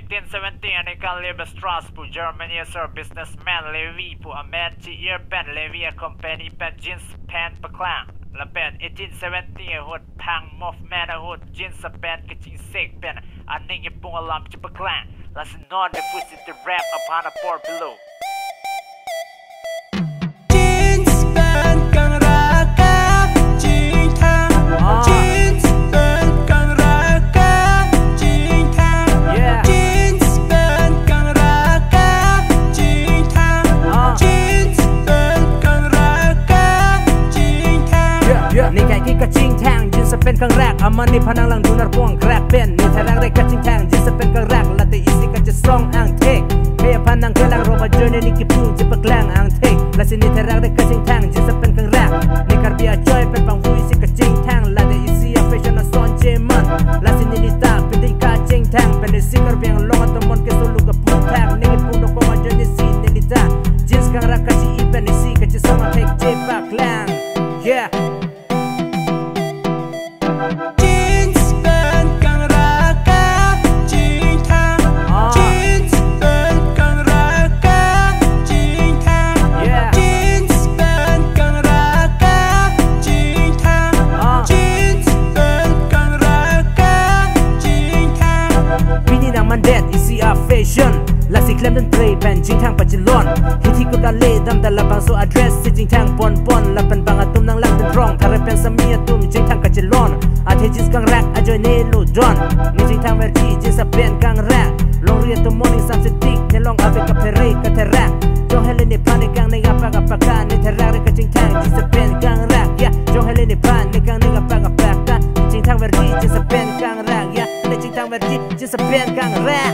1870 anh kan leva Strasbourg, Germany sir businessman Levi på Amen till Ben Levi company pen jeans pant paklang la pen 1870 hot pang mof man hot jeans pen kaching sek pen aning pung alam ci paklang la non the pussy the rap upon a poor belowนี่แค่กระชิงแทงยินจะเป็นครั้งแรกอามันนี่พนังหลังดูนัดพ่วงแครกเป็นนี่ถ้ารักได้กระชิงแทงยินจะเป็นครั้งแรกละแต่อีสิก็จะส่องอ่างเทกเฮียพนังเคยลังโรบะเจอนี่กี่ปุ่งจะปะแกล้งอ่างเทกละสินี่ถ้ารักได้กระชิงแทงยินจะเป็นครั้งแรกนี่การเบียจอยเป็นปังวุ้ยสิกระชิงแทงละแต่อีสิแฟชั่นซ้อนเจมันละสินี่ลิตาเป็นที่กระชิงแทงเป็นสิการเบียงลงอัตมนเกสลูกกับปุ่งแทงนี่ปุ่งดอกมาเจอนี่สินี่ลิตายินส์ครั้งแรกกระชิงอีเป็นนี่สิกระชิงส่องอ่างเทกเจปะแกล้ง yeah fashion และสิเคลมดนตรีเป็นจริงทางปัจจุบันที่ที่กูได้เล่ดำแต่ละบางโซอ address สิจริงทางปนและเป็นบางอาตุมนั่งลังเป็นร้องถ้าเรเป็นสามีอาตุมจริงทางกัจจุบันอาทิตย์จิสกังแรกอาจอยเนลูดอนนี่จริงทางเวทีจิสเป็นกังแรกลงเรียนตัวมอนิ่ง3 สติกในลองเอาไปกับเพริกับเทรักจงให้เล่นในพานในกังในกับปากกันในเทรักในกัจริงทางจิสเป็นกังแรกจงให้เล่นในพานในกังในกับปากกันจริงทางเวทีจิสเป็นกังแรกในจริงทางเวทีจิสเป็นกังแรก